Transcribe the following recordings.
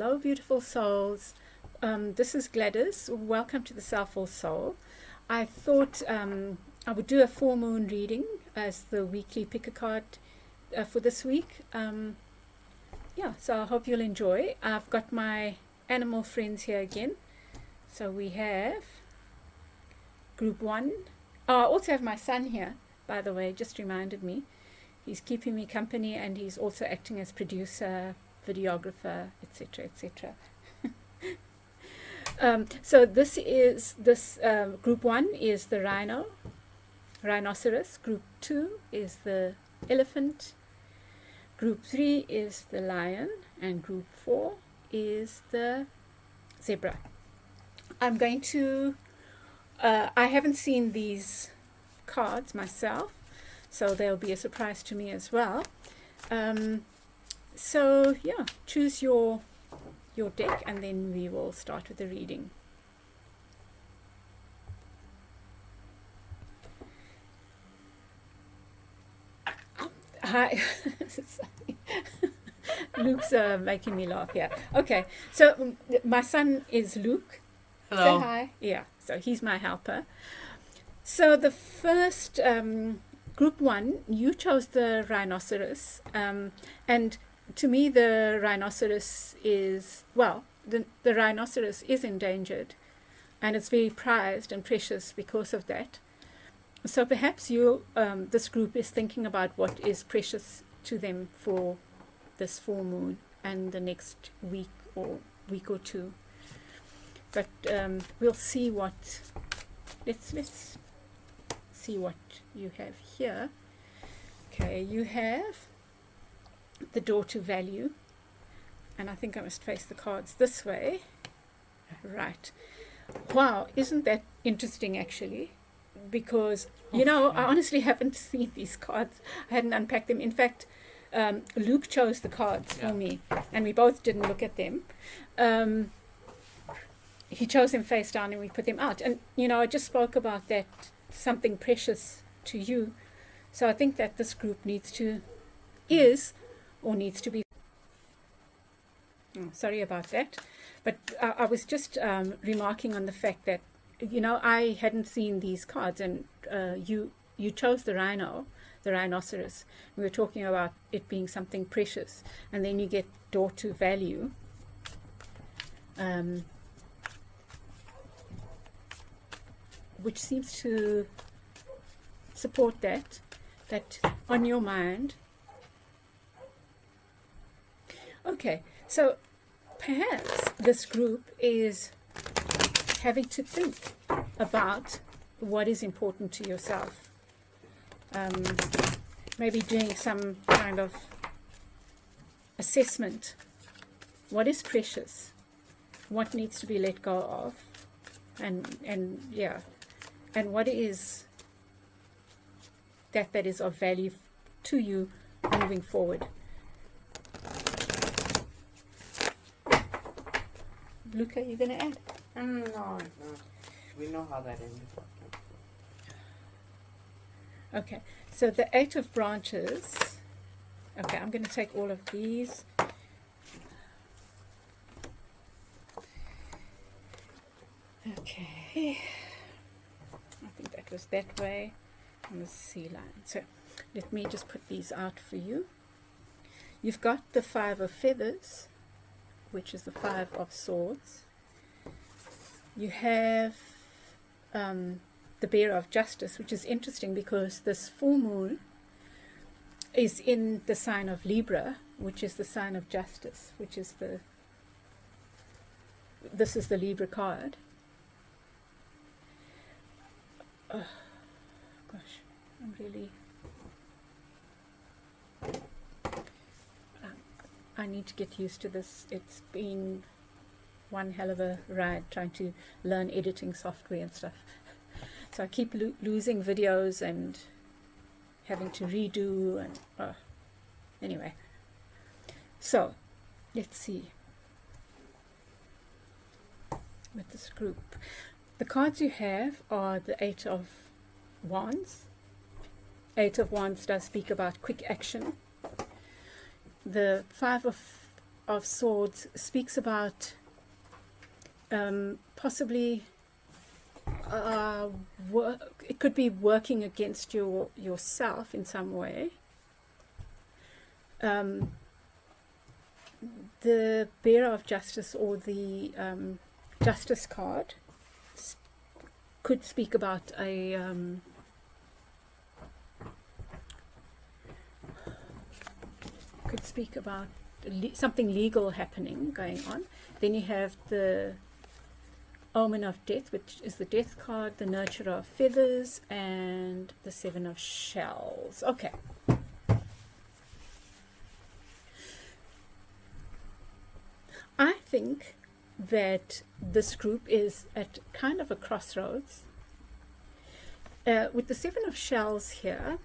Hello, beautiful souls. This is Gladys. Welcome to the Selful Soul. I thought I would do a full moon reading as the weekly pick a card for this week. Yeah, so I hope you'll enjoy. I've got my animal friends here again. So we have group 1. Oh, I also have my son here, by the way, just reminded me. He's keeping me company and he's also acting as producer, videographer, etc., etc. So this group 1 is the rhinoceros. Group 2 is the elephant. Group 3 is the lion, and group 4 is the zebra. I'm going to I haven't seen these cards myself, so they'll be a surprise to me as well. So yeah, choose your deck and then we will start with the reading. Hi. Luke's making me laugh. Yeah. Okay. So my son is Luke. Hello. Say hi. Yeah. So he's my helper. So the first group 1, you chose the rhinoceros, and to me the rhinoceros is, well, the rhinoceros is endangered and it's very prized and precious because of that. So perhaps this group is thinking about what is precious to them for this full moon and the next week or two. But we'll see what, let's see what you have here. Okay, you have the door to value, and I think I must face the cards this way. Right. Wow, isn't that interesting actually? Because, you know, I honestly haven't seen these cards. I hadn't unpacked them. In fact, Luke chose the cards for me, and we both didn't look at them. He chose them face down and we put them out. And, you know, I just spoke about that, something precious to you. So I think that this group needs to be. Oh, sorry about that. But I was just remarking on the fact that, you know, I hadn't seen these cards, and you chose the rhinoceros. We were talking about it being something precious, and then you get door to value. Which seems to support that on your mind. Okay, so perhaps this group is having to think about what is important to yourself. Maybe doing some kind of assessment. What is precious? What needs to be let go of? And yeah, and what is that is of value to you moving forward. Luca, you going to add? No. We know how that ended. Okay, so the 8 of branches. Okay, I'm going to take all of these. Okay, I think that was that way on the sea line. So let me just put these out for you. You've got the 5 of feathers, which is the 5 of swords. You have the bear of justice, which is interesting because this full moon is in the sign of Libra, which is the sign of justice, which is this is the Libra card. Oh, gosh, I'm really... I need to get used to this. It's been one hell of a ride trying to learn editing software and stuff. So I keep losing videos and having to redo and anyway. So let's see with this group. The cards you have are the 8 of Wands. 8 of Wands does speak about quick action. The 5 of of Swords speaks about possibly it could be working against yourself in some way. The Bearer of Justice, or the Justice card, could speak about something legal happening, going on. Then you have the Omen of Death, which is the Death card, the Nurturer of Feathers, and the Seven of Shells. Okay. I think that this group is at kind of a crossroads. With the Seven of Shells here,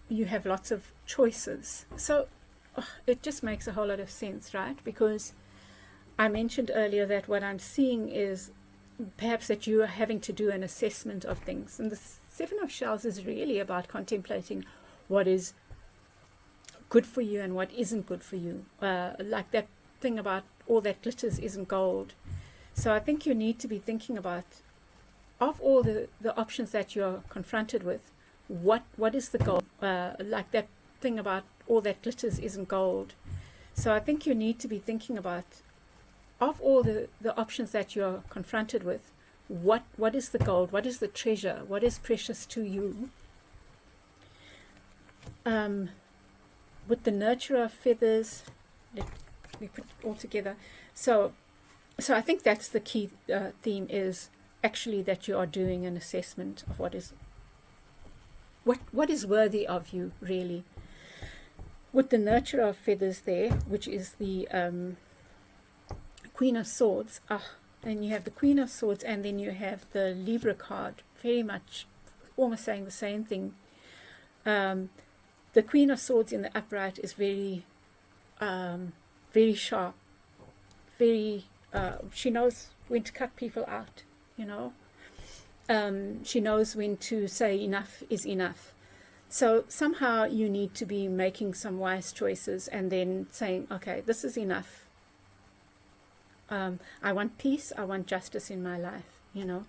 you have lots of choices. So it just makes a whole lot of sense, right? Because I mentioned earlier that what I'm seeing is perhaps that you are having to do an assessment of things. And the Seven of Shells is really about contemplating what is good for you and what isn't good for you. Like that thing about all that glitters isn't gold. So I think you need to be thinking about, of all the options that you're confronted with, what is the gold? Like that thing about all that glitters isn't gold. So I think you need to be thinking about, of all the options that you're confronted with, what is the gold? What is the treasure? What is precious to you? With the Nurturer of Feathers, let me put it all together. So I think that's the key theme, is actually that you are doing an assessment of what is worthy of you, really. With the Nurturer of Feathers there, which is the Queen of Swords, and you have the Queen of Swords, and then you have the Libra card, very much almost saying the same thing. The Queen of Swords in the upright is very very sharp, very she knows when to cut people out, you know. She knows when to say enough is enough. So somehow you need to be making some wise choices and then saying, okay, this is enough. I want peace, I want justice in my life, you know.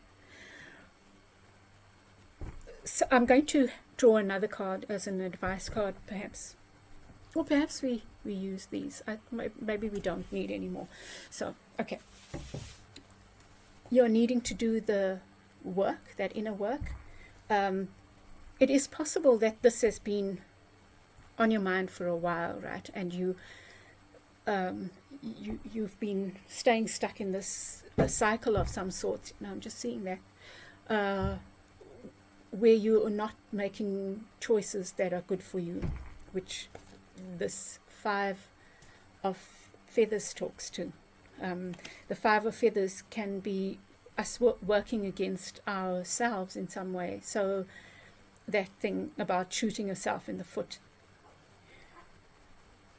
So I'm going to draw another card as an advice card, perhaps. Or perhaps we use these. Maybe we don't need any more. So, okay. You're needing to do the work, that inner work. It is possible that this has been on your mind for a while, right? And you've been staying stuck in this cycle of some sort. I'm just seeing that. Where you are not making choices that are good for you, which this Five of Feathers talks to. The Five of Feathers can be us working against ourselves in some way. So that thing about shooting yourself in the foot.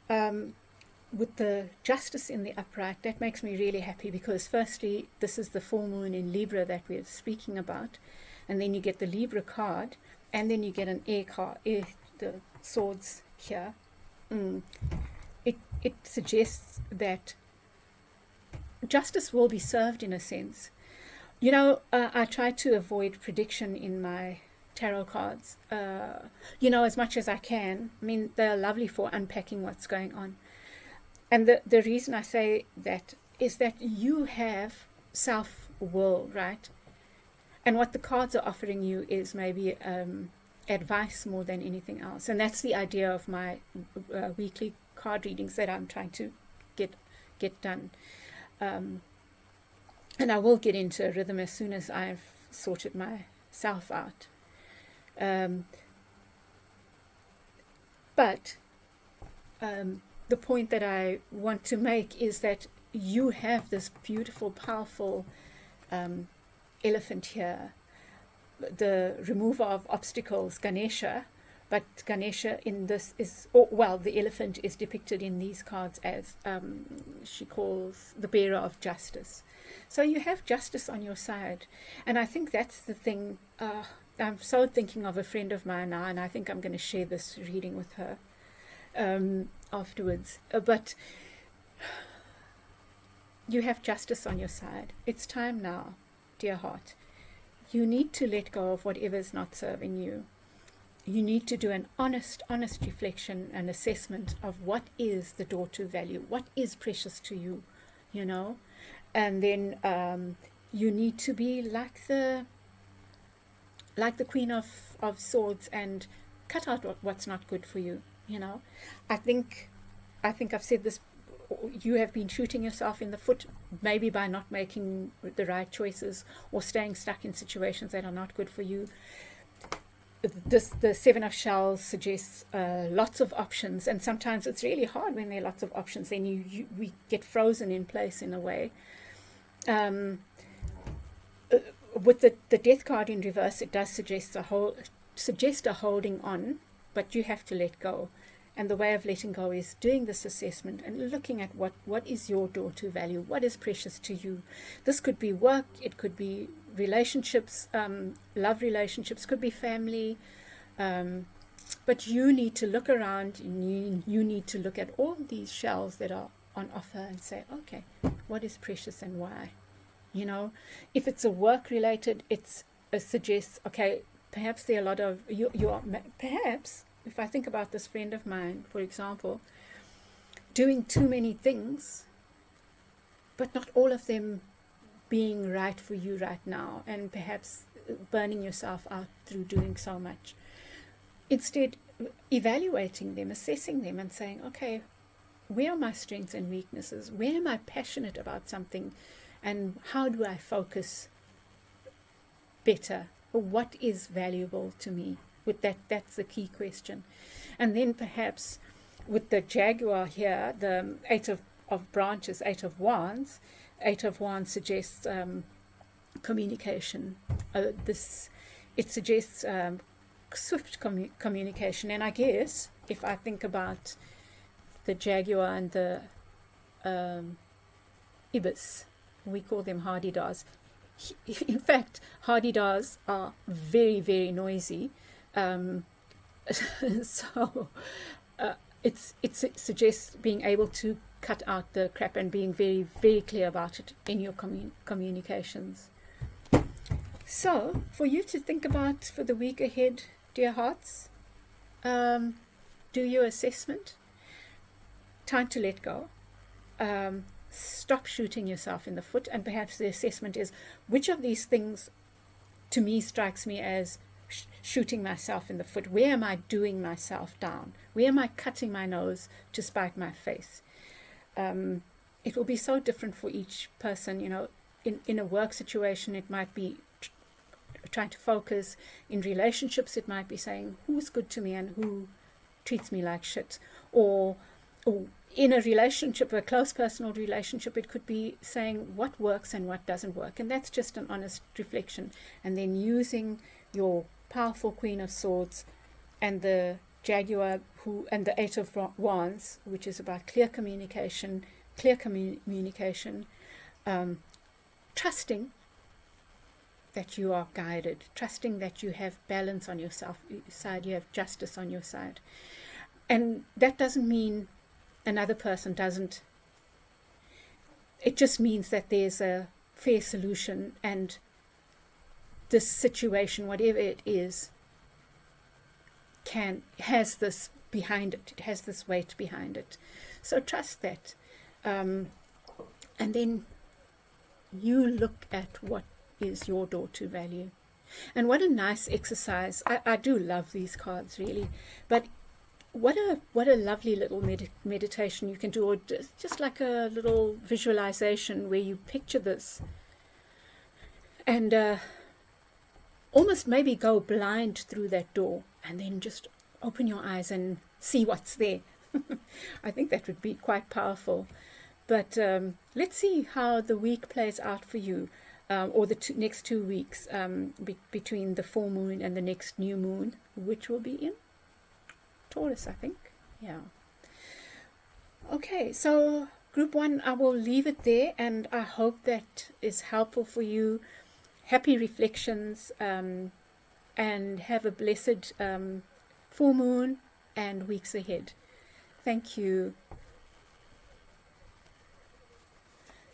With the Justice in the upright, that makes me really happy, because firstly, this is the full moon in Libra that we're speaking about, and then you get the Libra card, and then you get an air card, the swords here. It suggests that justice will be served, in a sense. You know, I try to avoid prediction in my tarot cards, you know, as much as I can. I mean, they're lovely for unpacking what's going on. And the reason I say that is that you have self-will, right? And what the cards are offering you is maybe advice more than anything else. And that's the idea of my weekly card readings that I'm trying to get done. And I will get into a rhythm as soon as I've sorted myself out. But the point that I want to make is that you have this beautiful, powerful elephant here, the remover of obstacles, Ganesha. But Ganesha in this is, the elephant is depicted in these cards as, she calls the bearer of justice. So you have justice on your side. And I think that's the thing. I'm so thinking of a friend of mine now, and I think I'm going to share this reading with her afterwards. But you have justice on your side. It's time now, dear heart. You need to let go of whatever is not serving you. You need to do an honest reflection and assessment of what is the door to value, what is precious to you, you know. And then you need to be like the Queen of Swords and cut out what's not good for you, you know. I think I've said this. You have been shooting yourself in the foot, maybe by not making the right choices or staying stuck in situations that are not good for you. The Seven of Shells suggests lots of options, and sometimes it's really hard when there are lots of options. Then we get frozen in place in a way. With the Death card in reverse, it does suggest a holding on, but you have to let go. And the way of letting go is doing this assessment and looking at what is your door to value, what is precious to you. This could be work, it could be relationships, love relationships, could be family. But you need to look around, and you need to look at all these shells that are on offer and say, okay, what is precious and why? You know, if it's a work related, it suggests, okay, perhaps there are a lot of, perhaps, if I think about this friend of mine, for example, doing too many things, but not all of them being right for you right now, and perhaps burning yourself out through doing so much. Instead, evaluating them, assessing them, and saying, okay, where are my strengths and weaknesses? Where am I passionate about something? And how do I focus better? Or what is valuable to me? With that's the key question. And then perhaps with the Jaguar here, the Eight of Branches, Eight of Wands suggests communication. It suggests swift communication. And I guess if I think about the Jaguar and the Ibis, we call them hardy-dars. In fact, hardy-dars are very, very noisy. So it suggests being able to cut out the crap and being very, very clear about it in your communications. So for you to think about for the week ahead, dear hearts, do your assessment. Time to let go. Stop shooting yourself in the foot, and perhaps the assessment is, which of these things to me strikes me as shooting myself in the foot? Where am I doing myself down? Where am I cutting my nose to spite my face? It will be so different for each person. You know, in a work situation, it might be trying to focus. In relationships, it might be saying, who's good to me and who treats me like shit? Or in a relationship, a close personal relationship, it could be saying what works and what doesn't work. And that's just an honest reflection. And then using your powerful Queen of Swords and the Jaguar and the Eight of Wands, which is about clear communication, trusting that you are guided, trusting that you have balance on your side, you have justice on your side. And that doesn't mean another person doesn't. It just means that there's a fair solution, and this situation, whatever it is, has this behind it. It has this weight behind it. So trust that. And then you look at what is your door to value. And what a nice exercise. I do love these cards, really. But what a lovely little meditation you can do, or just like a little visualization where you picture this and almost maybe go blind through that door and then just open your eyes and see what's there. I think that would be quite powerful. But let's see how the week plays out for you, or the next 2 weeks, between the full moon and the next new moon, which will be in Taurus, I think. Yeah. Okay, so group 1, I will leave it there, and I hope that is helpful for you. Happy reflections, and have a blessed full moon and weeks ahead. Thank you.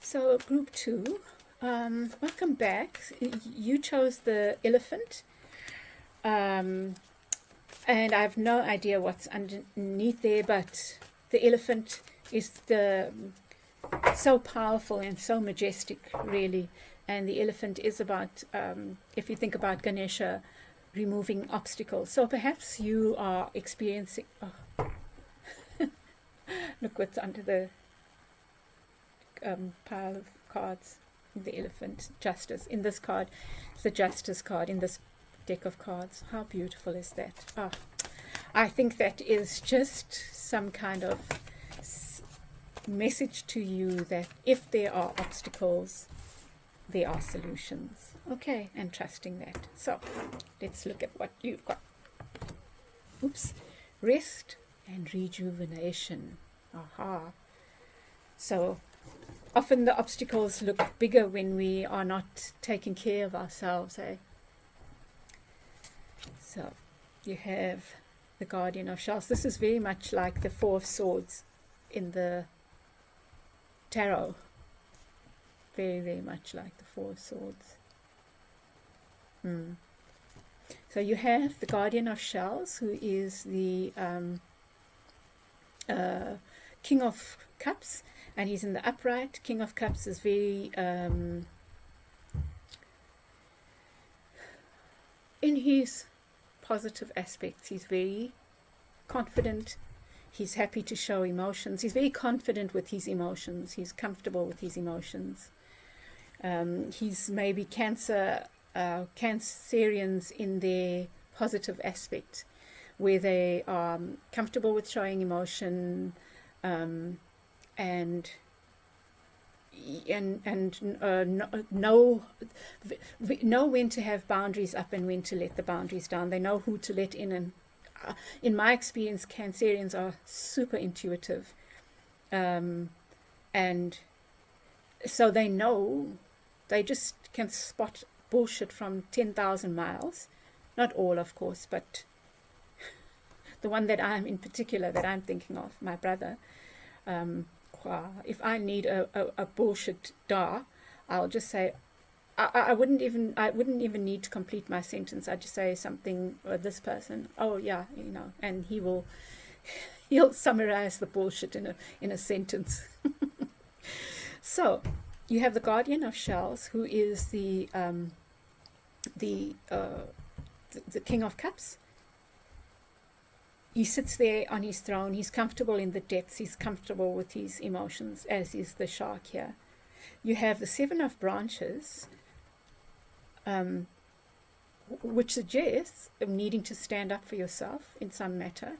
So group 2, welcome back. You chose the elephant, and I have no idea what's underneath there, but the elephant is so powerful and so majestic, really. And the elephant is about, if you think about Ganesha, removing obstacles. So perhaps you are experiencing, look what's under the pile of cards. The elephant, justice. In this card, it's the justice card in this deck of cards. How beautiful is that? Oh, I think that is just some kind of message to you that if there are obstacles, there are solutions. Okay, and trusting that. So let's look at what you've got. Oops. Rest and rejuvenation. Aha. So often the obstacles look bigger when we are not taking care of ourselves, eh? So you have the Guardian of Shells. This is very much like the Four of Swords in the tarot. Very, very much like the Four of Swords. So you have the Guardian of Shells, who is the King of Cups, and he's in the upright. King of Cups is very in his positive aspects. He's very confident. He's happy to show emotions. He's very confident with his emotions. He's comfortable with his emotions. He's maybe Cancerians in their positive aspect, where they are comfortable with showing emotion, and know when to have boundaries up and when to let the boundaries down. They know who to let in, and in my experience, Cancerians are super intuitive, and so they know, they just can spot bullshit from 10,000 miles. Not all, of course, but the one that I'm in particular, that I'm thinking of, my brother, if I need a bullshit da, I'll just say, I wouldn't even need to complete my sentence. I'd just say something, this person, oh yeah, and he'll summarize the bullshit in a sentence. So you have the Guardian of Shells, who is the King of Cups. He sits there on his throne. He's comfortable in the depths. He's comfortable with his emotions, as is the shark here. You have the Seven of Branches, which suggests needing to stand up for yourself in some matter.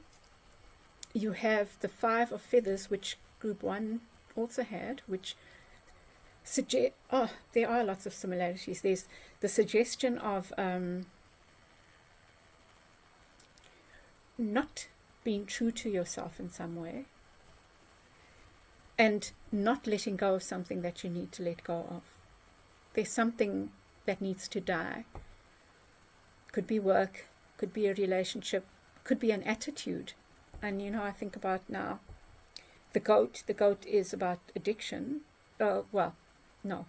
You have the Five of Feathers, which Group 1 also had, which suggest, there are lots of similarities. There's the suggestion of not being true to yourself in some way, and not letting go of something that you need to let go of. There's something that needs to die. Could be work, could be a relationship, could be an attitude. And I think about now the goat. The goat is about addiction. Well, no,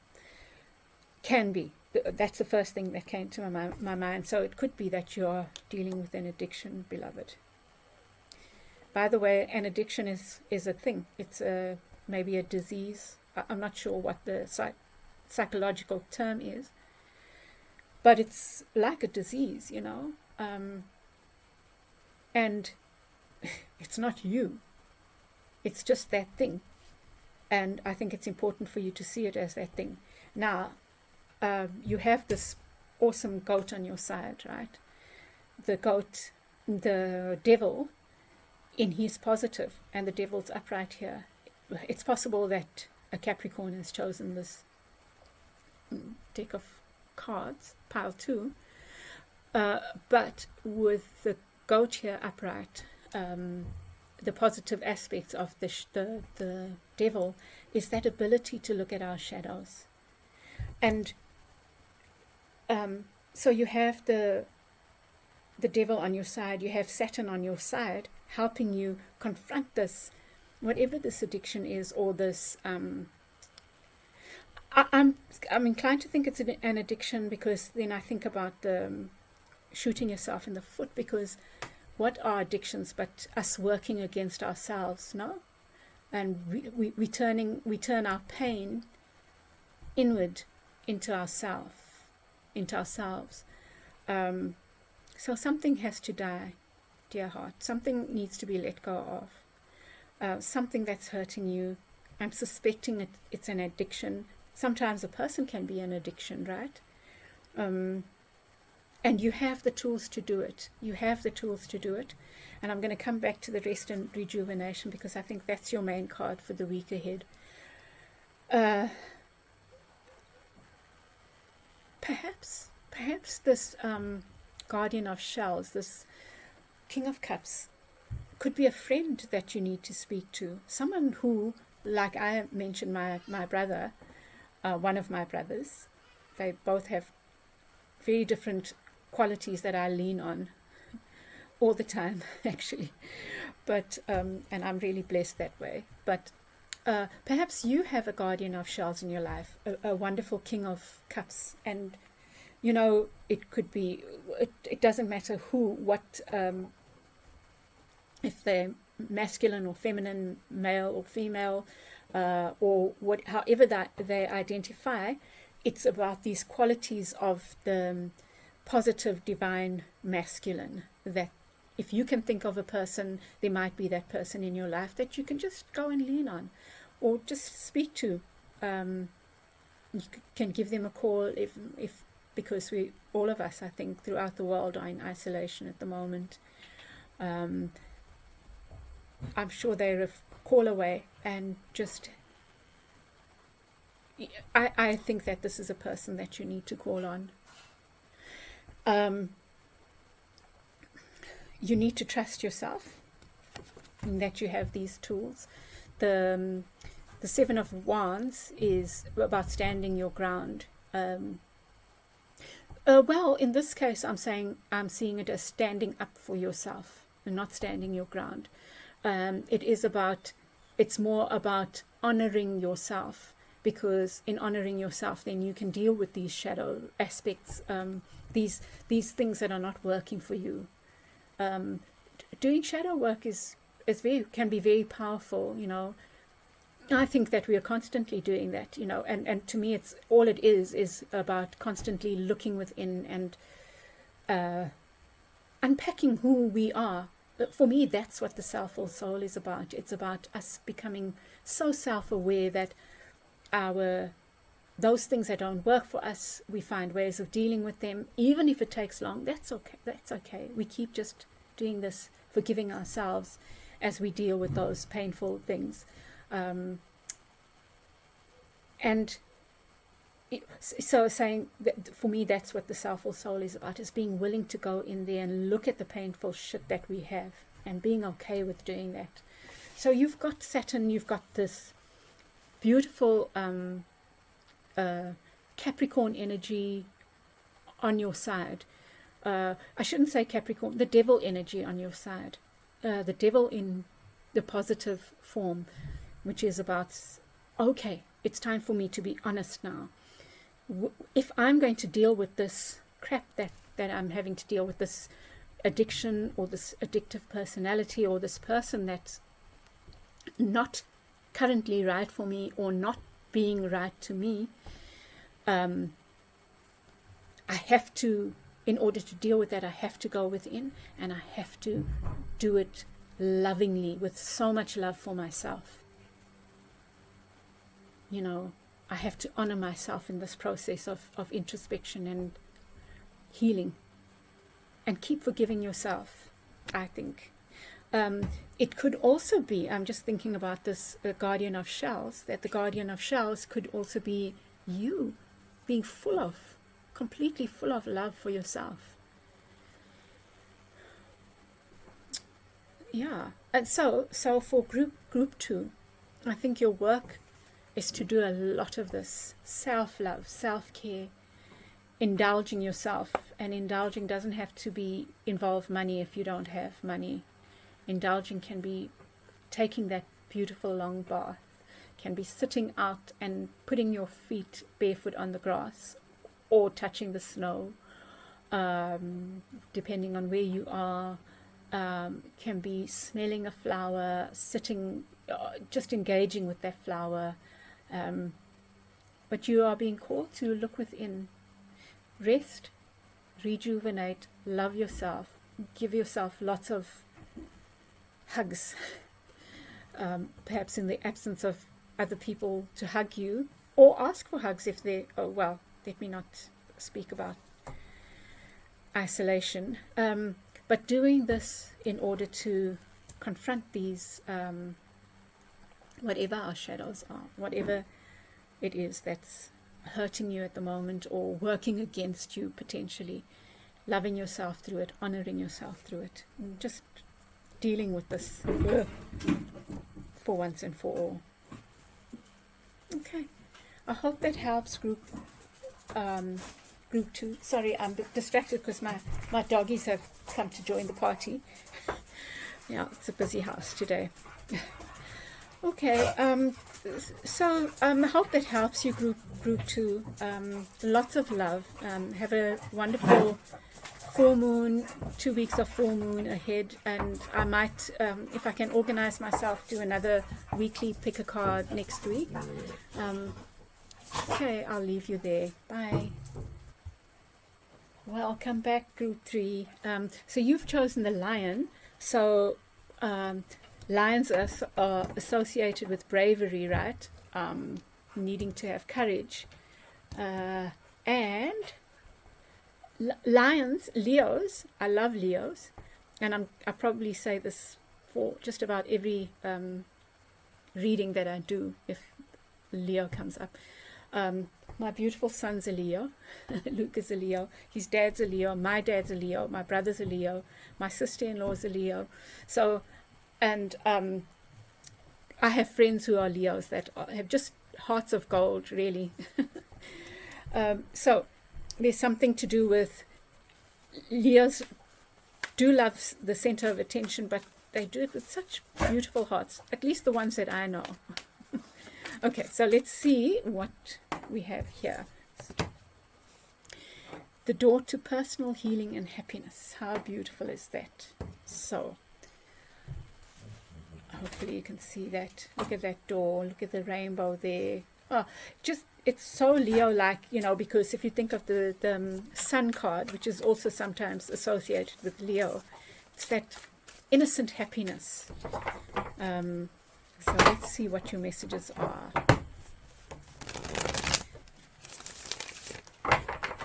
can be. That's the first thing that came to my mind. So it could be that you're dealing with an addiction, beloved. By the way, an addiction is a thing. It's maybe a disease. I'm not sure what the psychological term is, but it's like a disease, and it's not you. It's just that thing. And I think it's important for you to see it as that thing. Now, you have this awesome goat on your side, right? The goat, the devil, in his positive, and the devil's upright here. It's possible that a Capricorn has chosen this deck of cards, pile 2, but with the goat here upright, the positive aspects of the devil is that ability to look at our shadows. And so you have the devil on your side, you have Saturn on your side, helping you confront this, whatever this addiction is, or this I'm inclined to think it's an addiction, because then I think about the shooting yourself in the foot, because what are addictions but us working against ourselves, no? And we turn our pain inward into ourselves. So something has to die, dear heart. Something needs to be let go of. Something that's hurting you. I'm suspecting it's an addiction. Sometimes a person can be an addiction, right? And you have the tools to do it. You have the tools to do it. And I'm going to come back to the rest and rejuvenation, because I think that's your main card for the week ahead. Perhaps this guardian of shells, this King of Cups, could be a friend that you need to speak to. Someone who, like I mentioned, my brother, one of my brothers, they both have very different qualities that I lean on all the time, actually. But and I'm really blessed that way. But perhaps you have a guardian of shells in your life, a wonderful King of Cups, and you know, it could be, it doesn't matter what, if they're masculine or feminine, male or female, or however that they identify. It's about these qualities of the positive divine masculine, that if you can think of a person, there might be that person in your life that you can just go and lean on, or just speak to. You can give them a call if because all of us, I think, throughout the world are in isolation at the moment. I'm sure they're a call away, and just I think that this is a person that you need to call on. You need to trust yourself, in that you have these tools. The Seven of Wands is about standing your ground. Well, in this case, I'm seeing it as standing up for yourself and not standing your ground. It's more about honoring yourself, because in honoring yourself, then you can deal with these shadow aspects, these things that are not working for you. Doing shadow work can be very powerful, you know. I think that we are constantly doing that, you know, and to me, it's all it is about constantly looking within and unpacking who we are. For me, that's what the Selful Soul is about. It's about us becoming so self-aware that those things that don't work for us, we find ways of dealing with them, even if it takes long. That's okay. We keep just doing this, forgiving ourselves as we deal with those painful things. So saying that, for me, that's what the Selful Soul is about, is being willing to go in there and look at the painful shit that we have, and being okay with doing that. So you've got Saturn, you've got this beautiful Capricorn energy on your side. I shouldn't say Capricorn, the devil energy on your side. The devil in the positive form, which is about, okay, it's time for me to be honest now. If I'm going to deal with this crap that I'm having to deal with, this addiction or this addictive personality or this person that's not currently right for me or not being right to me, I have to, in order to deal with that, I have to go within, and I have to do it lovingly, with so much love for myself. You know, I have to honor myself in this process of introspection and healing, and keep forgiving yourself, I think. It could also be, I'm just thinking about this guardian of shells, that the guardian of shells could also be you being completely full of love for yourself. Yeah. And so for group 2, I think your work is to do a lot of this self-love, self-care, indulging yourself. And indulging doesn't have to involve money if you don't have money. Indulging can be taking that beautiful long bath, can be sitting out and putting your feet barefoot on the grass or touching the snow, depending on where you are. Can be smelling a flower, sitting, just engaging with that flower. But you are being called to look within, rest, rejuvenate, love yourself, give yourself lots of hugs, perhaps in the absence of other people to hug you, or ask for hugs if they, oh well, let me not speak about isolation, but doing this in order to confront these, whatever our shadows are, whatever it is that's hurting you at the moment or working against you potentially, loving yourself through it, honoring yourself through it, and just dealing with this for once and for all. Okay, I hope that helps group 2. Sorry, I'm a bit distracted because my doggies have come to join the party. Yeah, it's a busy house today. Okay, so I hope that helps you, group 2. Lots of love. Have a wonderful full moon, 2 weeks of full moon ahead, and I might, if I can organize myself, do another weekly pick a card next week. Okay, I'll leave you there. Bye. Welcome back, group 3. So you've chosen the lion. So lions are associated with bravery, right? Needing to have courage. And lions, Leos, I love Leos. And I probably say this for just about every reading that I do, if Leo comes up. My beautiful son's a Leo. Luke is a Leo. His dad's a Leo. My dad's a Leo. My brother's a Leo. My sister-in-law's a Leo. So, and I have friends who are Leos that have just hearts of gold, really. So there's something to do with Leos do love the center of attention, but they do it with such beautiful hearts, at least the ones that I know. Okay, so let's see what we have here. The door to personal healing and happiness. How beautiful is that? So, hopefully you can see that. Look at that door. Look at the rainbow there. Oh, just, it's so Leo-like, you know, because if you think of the sun card, which is also sometimes associated with Leo, it's that innocent happiness. So let's see what your messages are.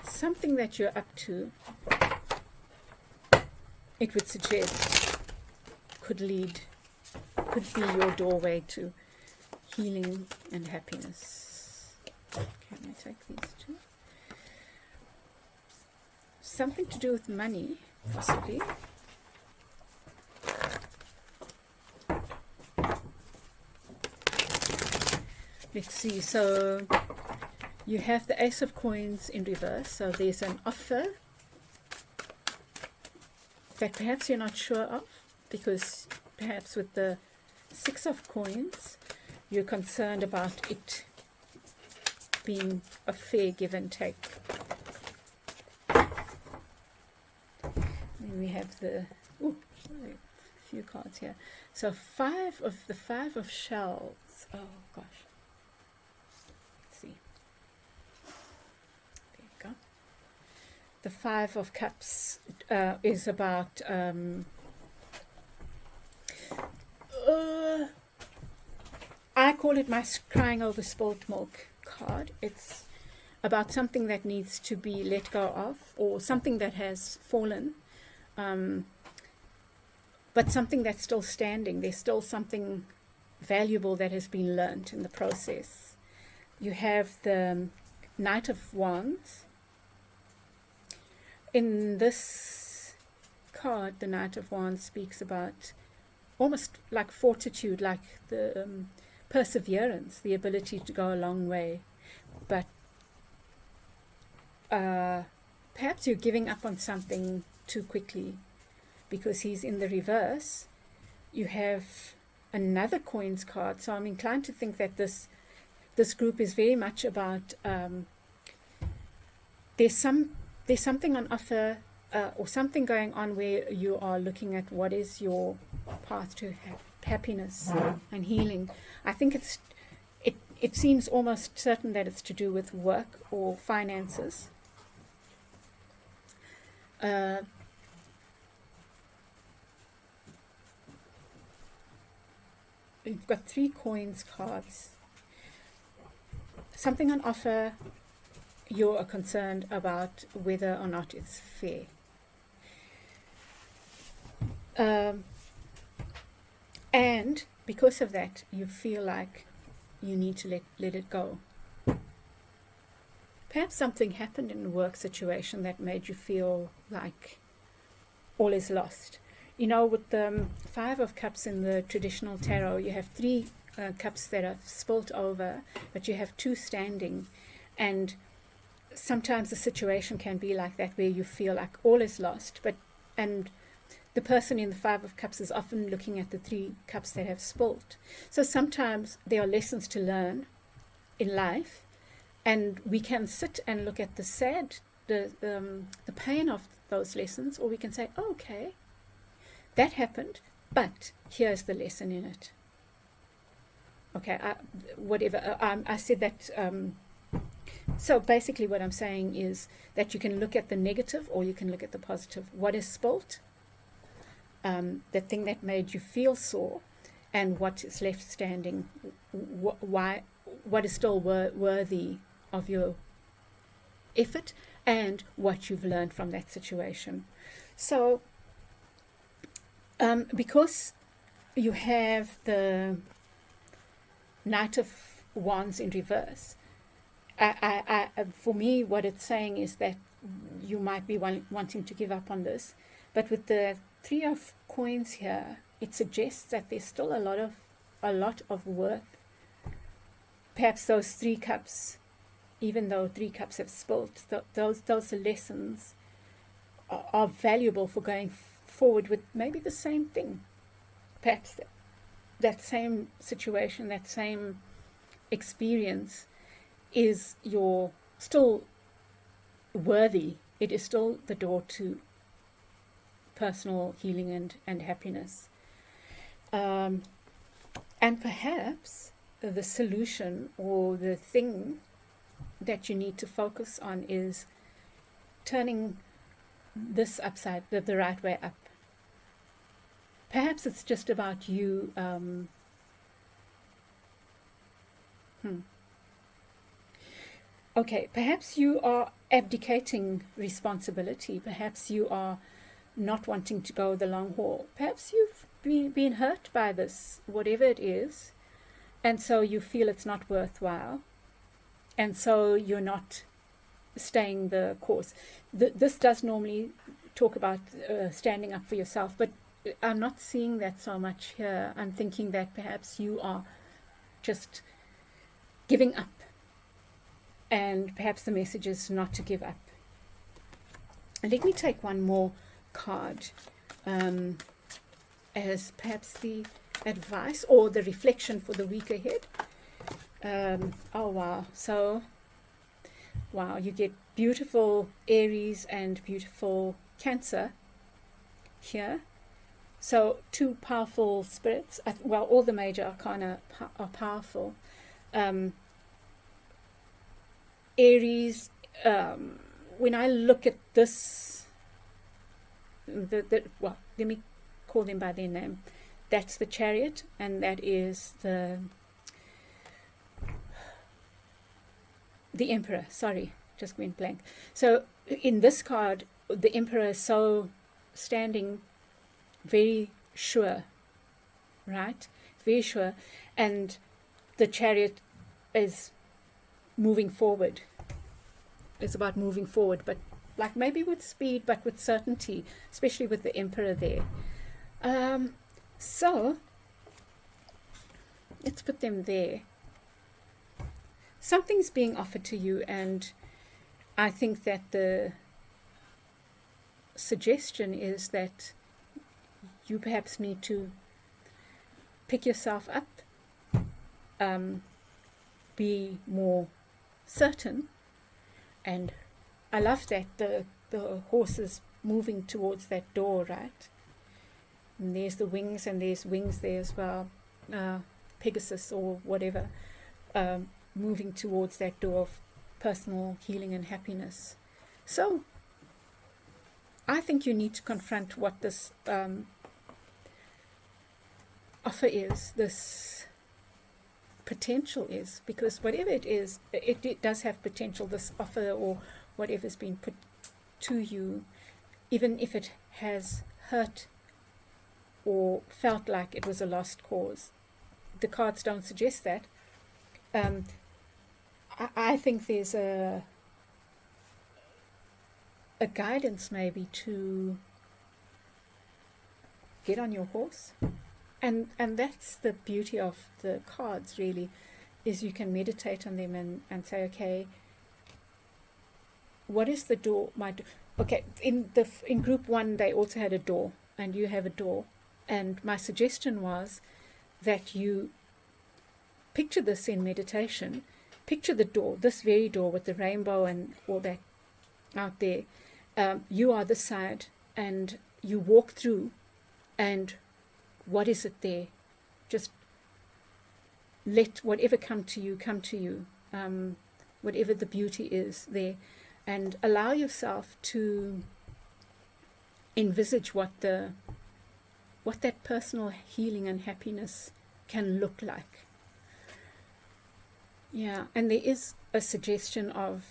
Something that you're up to, it would suggest, could be your doorway to healing and happiness. Can I take these two? Something to do with money, possibly. Let's see, so you have the Ace of Coins in reverse, so there's an offer that perhaps you're not sure of, because perhaps with the Six of Coins, you're concerned about it being a fair give and take. Then we have the, a few cards here. So five of shells. Oh gosh. See, there you go. The Five of Cups is about I call it my crying over spilt milk card. It's about something that needs to be let go of, or something that has fallen, but something that's still standing. There's still something valuable that has been learned in the process. You have the Knight of Wands. In this card, the Knight of Wands speaks about almost like fortitude, like the perseverance, the ability to go a long way. But perhaps you're giving up on something too quickly, because he's in the reverse. You have another coins card. So I'm inclined to think that this group is very much about there's something on offer, or something going on where you are looking at what is your path to happiness and healing. I think it seems almost certain that it's to do with work or finances. You've got 3 coins cards. Something on offer. You are concerned about whether or not it's fair. And because of that, you feel like you need to let it go. Perhaps something happened in a work situation that made you feel like all is lost. You know, with the 5 of Cups in the traditional tarot, you have 3 cups that are spilt over, but you have 2 standing. And sometimes the situation can be like that, where you feel like all is lost, and the person in the 5 of Cups is often looking at the 3 cups that have spilt. So sometimes there are lessons to learn in life, and we can sit and look at the pain of those lessons, or we can say, oh, okay, that happened, but here's the lesson in it. Okay, I said that. So basically what I'm saying is that you can look at the negative or you can look at the positive. What is spilt, the thing that made you feel sore, and what is left standing, what is still worthy of your effort, and what you've learned from that situation. So because you have the Knight of Wands in reverse, for me, what it's saying is that you might be wanting to give up on this, but with the 3 of Coins here, it suggests that there's still a lot of work. Perhaps those 3 cups, even though 3 cups have spilt, those lessons are valuable for going forward with maybe the same thing. Perhaps that same situation, that same experience is still worthy. It is still the door to personal healing and happiness. And perhaps the solution or the thing that you need to focus on is turning this upside, the right way up. Perhaps it's just about you Okay, perhaps you are abdicating responsibility. Perhaps you are not wanting to go the long haul. Perhaps you've been hurt by this, whatever it is, and so you feel it's not worthwhile, and so you're not staying the course. This does normally talk about standing up for yourself, but I'm not seeing that so much here. I'm thinking that perhaps you are just giving up, and perhaps the message is not to give up. And let me take one more card as perhaps the advice or the reflection for the week ahead. Oh wow, so wow, you get beautiful Aries and beautiful Cancer here. So 2 powerful spirits. Well, all the major arcana are powerful. Aries, when I look at this, well, let me call them by their name. That's the Chariot, and that is the Emperor. Sorry, just went blank. So in this card, the Emperor is so standing very sure, right? Very sure. And the Chariot is moving forward. It's about moving forward, but like maybe with speed, but with certainty, especially with the Emperor there. So let's put them there. Something's being offered to you, and I think that the suggestion is that you perhaps need to pick yourself up, be more certain. And I love that the horse is moving towards that door, right? And there's the wings, and there's wings there as well, Pegasus or whatever, moving towards that door of personal healing and happiness. So I think you need to confront what this offer is, this potential is, because whatever it is, it does have potential, this offer or whatever's been put to you, even if it has hurt or felt like it was a lost cause. The cards don't suggest that. I think there's a guidance maybe to get on your horse. And that's the beauty of the cards, really, is you can meditate on them and say, okay, what is the door? Okay, in group 1, they also had a door, and you have a door. And my suggestion was that you picture this in meditation. Picture the door, this very door with the rainbow and all that out there. You are the side, and you walk through, and what is it there? Just let whatever come to you, whatever the beauty is there, and allow yourself to envisage what that personal healing and happiness can look like. Yeah, and there is a suggestion of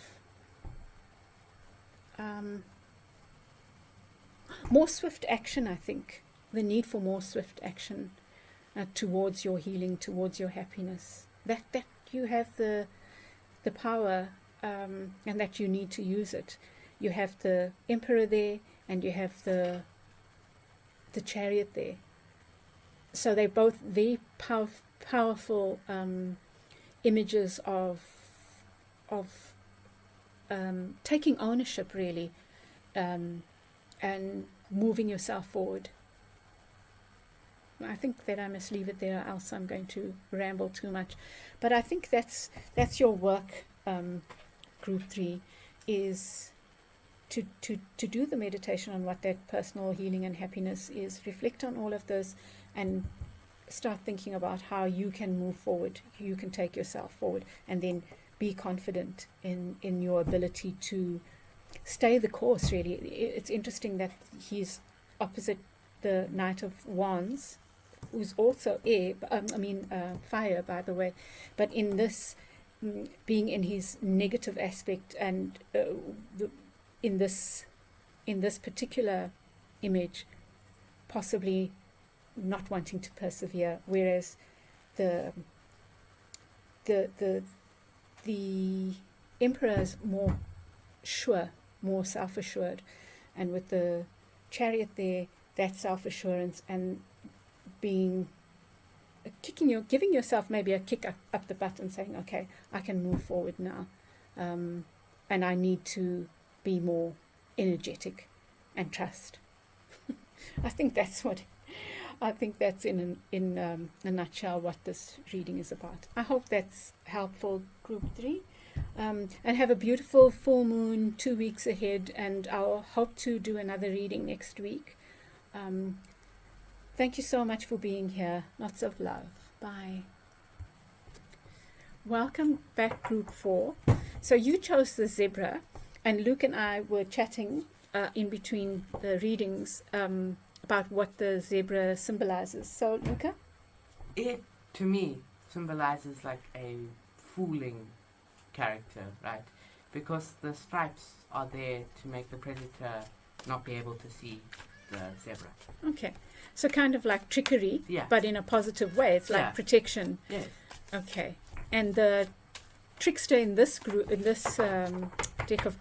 more swift action, I think. The need for more swift action towards your healing, towards your happiness. That you have the power, and that you need to use it. You have the Emperor there, and you have the Chariot there. So they're both very powerful images of taking ownership, really, and moving yourself forward. I think that I must leave it there, else I'm going to ramble too much. But I think that's your work, group 3, is to do the meditation on what that personal healing and happiness is. Reflect on all of this and start thinking about how you can move forward, you can take yourself forward, and then be confident in your ability to stay the course, really. It's interesting that he's opposite the Knight of Wands, who's also fire, by the way, but in this, being in his negative aspect, and in this particular image, possibly not wanting to persevere, whereas the Emperor is more sure, more self-assured, and with the Chariot there, that self-assurance and giving yourself maybe a kick up the butt and saying, okay, I can move forward now, and I need to be more energetic and trust. I think that's in a nutshell what this reading is about. I hope that's helpful, group 3. And have a beautiful full moon 2 weeks ahead, and I'll hope to do another reading next week. Thank you so much for being here. Lots of love. Bye. Welcome back, group 4. So you chose the zebra, and Luke and I were chatting in between the readings about what the zebra symbolizes. So, Luca? It, to me, symbolizes like a fooling character, right? Because the stripes are there to make the predator not be able to see the zebra. Okay. So kind of like trickery, yeah, but in a positive way. It's like protection. Yes. Okay. And the trickster in this group, in this deck of...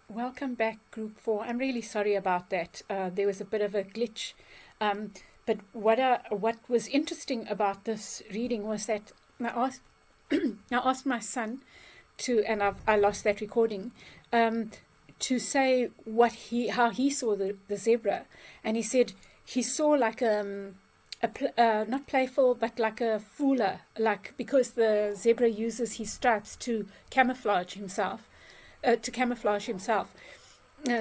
Welcome back, group 4. I'm really sorry about that. There was a bit of a glitch. But what was interesting about this reading was that I asked my son to, and I lost that recording, to say how he saw the zebra, and he said he saw like a not playful, but like a fooler, like because the zebra uses his stripes to camouflage himself,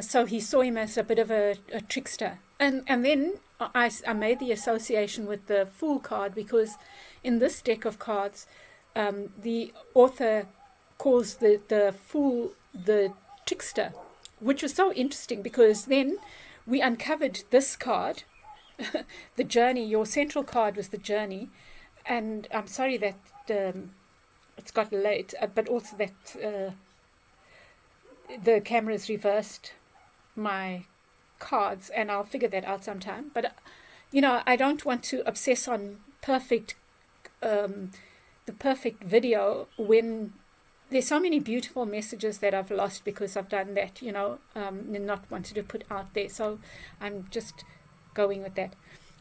so he saw him as a bit of a trickster. And then I made the association with the Fool card, because in this deck of cards, the author calls the Fool the trickster, which was so interesting, because then we uncovered this card, the journey. Your central card was the journey. And I'm sorry that it's got late, but also that the camera's reversed my cards, and I'll figure that out sometime. But I don't want to obsess on the perfect video when there's so many beautiful messages that I've lost because I've done that, and not wanted to put out there. So I'm just going with that.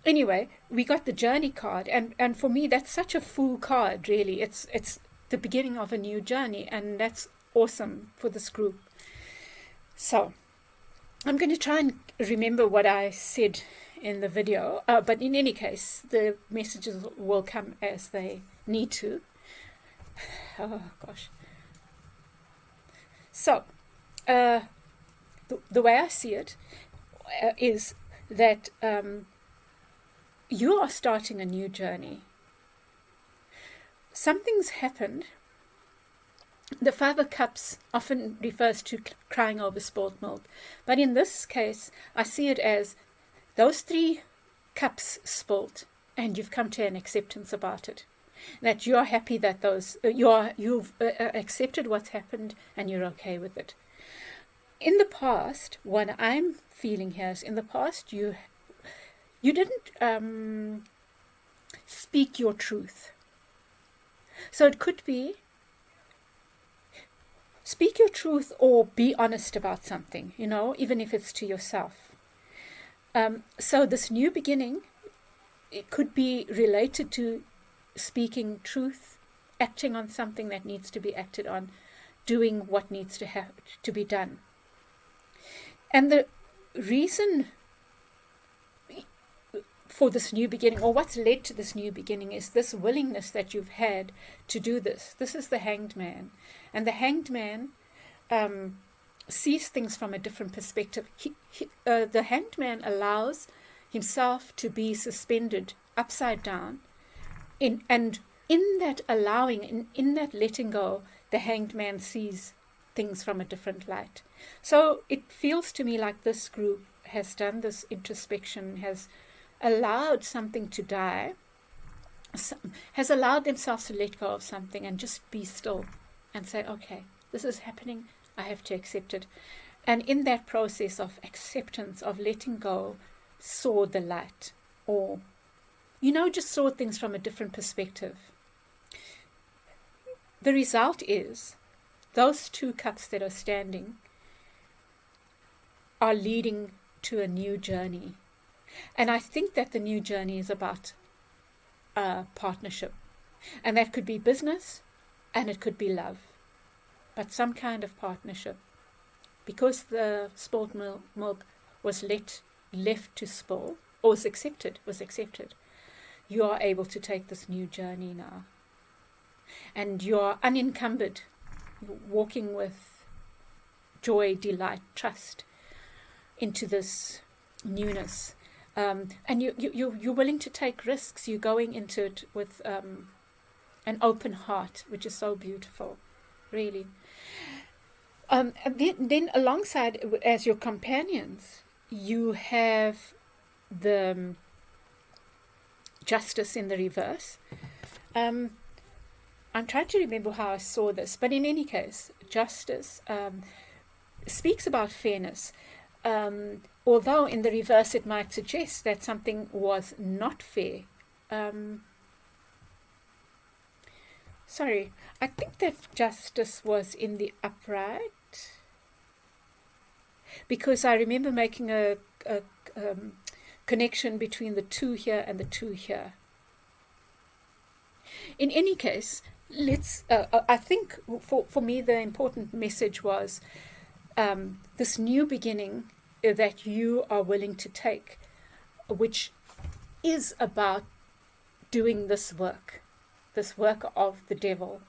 Anyway, we got the journey card, and for me that's such a Fool card, really. It's the beginning of a new journey, and that's awesome for this group. So I'm going to try and remember what I said in the video, but in any case, the messages will come as they need to. Oh gosh. So the way I see it is that you are starting a new journey. Something's happened. The Five of Cups often refers to crying over spilled milk, but in this case, I see it as those 3 cups spilled, and you've come to an acceptance about it. That you are happy that you've accepted what's happened, and you're okay with it. In the past, what I'm feeling here is, in the past you didn't speak your truth. So it could be, speak your truth or be honest about something, even if it's to yourself. So this new beginning, it could be related to speaking truth, acting on something that needs to be acted on, doing what needs to be done. And the reason for this new beginning, or what's led to this new beginning, is this willingness that you've had to do this. This is the Hanged Man. And the Hanged Man sees things from a different perspective. The Hanged Man allows himself to be suspended upside down. And in that allowing, in that letting go, the Hanged Man sees things from a different light. So it feels to me like this group has done this introspection, has allowed something to die, has allowed themselves to let go of something and just be still and say, okay, this is happening, I have to accept it. And in that process of acceptance, of letting go, saw the light, or just saw things from a different perspective. The result is those 2 cups that are standing are leading to a new journey. And I think that the new journey is about partnership. And that could be business, and it could be love. But some kind of partnership. Because the spilled milk was left to spill, or was accepted, you are able to take this new journey now. And you are unencumbered, walking with joy, delight, trust into this newness. And you're willing to take risks. You're going into it with an open heart, which is so beautiful, really. And then alongside, as your companions, you have the Justice in the reverse. I'm trying to remember how I saw this, but in any case, Justice speaks about fairness. Although in the reverse it might suggest that something was not fair. Sorry, I think that Justice was in the upright, because I remember making a connection between the 2 here and the 2 here. In any case, I think for me the important message was this new beginning that you are willing to take, which is about doing this work of the devil.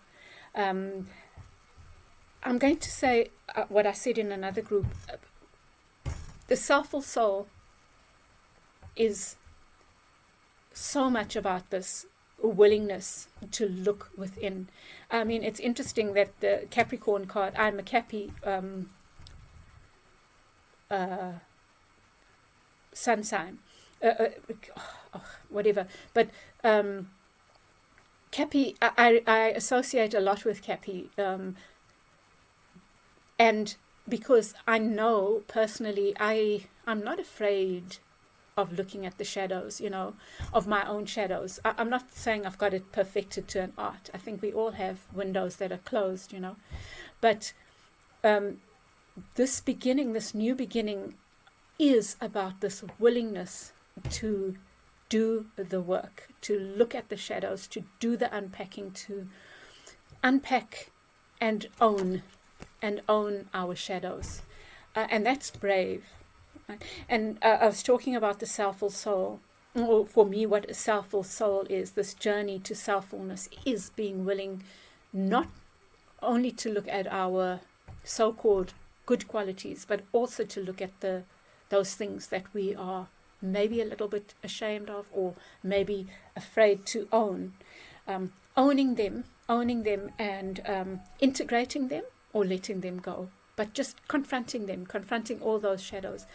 I'm going to say what I said in another group. The Selful soul is so much about this willingness to look within. I mean, it's interesting that the Capricorn card, I'm a Cappy sun sign, whatever, but Cappy, I associate a lot with Cappy, and because I know personally, I'm not afraid of looking at the shadows, of my own shadows. I'm not saying I've got it perfected to an art. I think we all have windows that are closed, but this new beginning is about this willingness to do the work, to look at the shadows, to do the unpacking, to unpack and own our shadows. And that's brave. Right? And I was talking about the Selful soul. Or for me, what a Selful soul is, this journey to selffulness, is being willing not only to look at our so-called good qualities, but also to look at those things that we are maybe a little bit ashamed of, or maybe afraid to own. Owning them and integrating them, or letting them go, but just confronting all those shadows.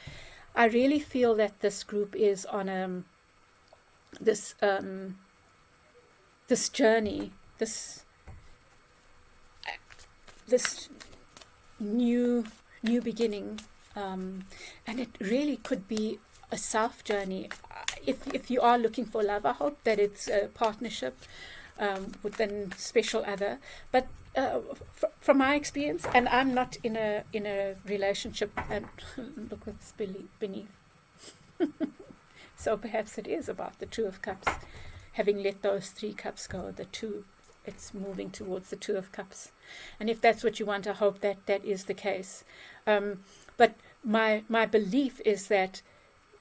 I really feel that this group is on this journey, this new beginning, and it really could be a self journey. If you are looking for love, I hope that it's a partnership with a special other. But from my experience, and I'm not in a relationship, and look what's beneath. So perhaps it is about the Two of Cups, having let those 3 cups go. The two, it's moving towards the Two of Cups, and if that's what you want, I hope that is the case. But my belief is that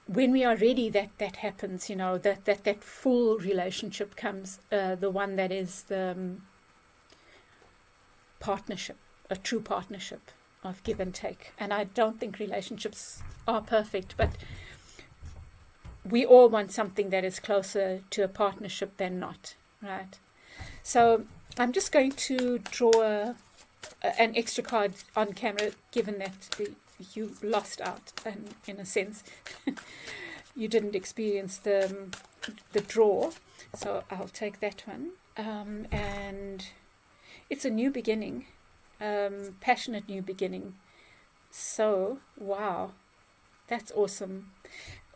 when we are ready, that happens. That full relationship comes. The one that is the partnership, a true partnership of give and take. And I don't think relationships are perfect, but we all want something that is closer to a partnership than not, right? So I'm just going to draw an extra card on camera, given that you lost out, in a sense. You didn't experience the draw, so I'll take that one. And it's a new beginning, passionate new beginning. So, wow, that's awesome.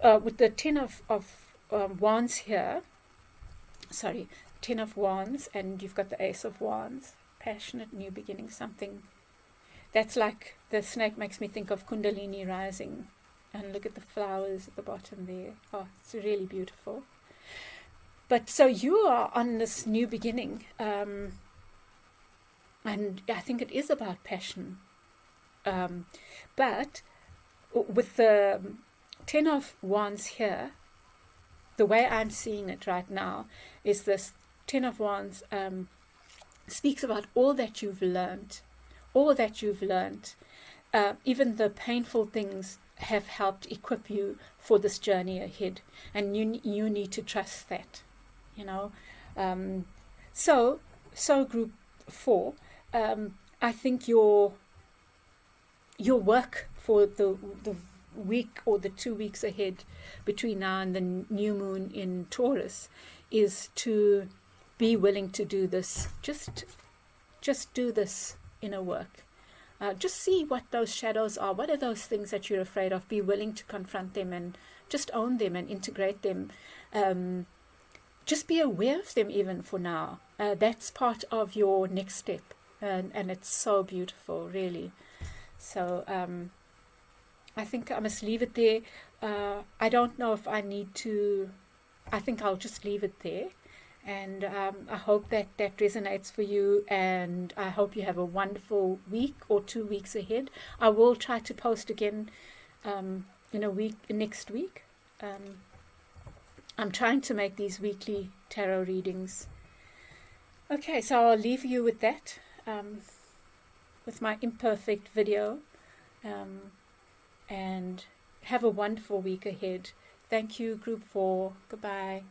With the 10 of Wands here, 10 of Wands, and you've got the Ace of Wands, passionate new beginning, something that's like, the snake makes me think of Kundalini rising. And look at the flowers at the bottom there. Oh, it's really beautiful. But so you are on this new beginning. And I think it is about passion. But with the 10 of Wands here, the way I'm seeing it right now is this 10 of Wands speaks about all that you've learned. Even the painful things have helped equip you for this journey ahead, and you need to trust that, so group 4, I think your work for the week or the 2 weeks ahead between now and the new moon in Taurus is to be willing to do this. Just do this inner work. Just see what those shadows are. What are those things that you're afraid of? Be willing to confront them and just own them and integrate them. Just be aware of them even for now. That's part of your next step. And it's so beautiful, really. So I think I must leave it there. I don't know if I need to. I think I'll just leave it there. And I hope that resonates for you, and I hope you have a wonderful week or 2 weeks ahead. I will try to post again in a week, next week. I'm trying to make these weekly tarot readings. Okay, so I'll leave you with that, with my imperfect video, and have a wonderful week ahead. Thank you, Group 4. Goodbye.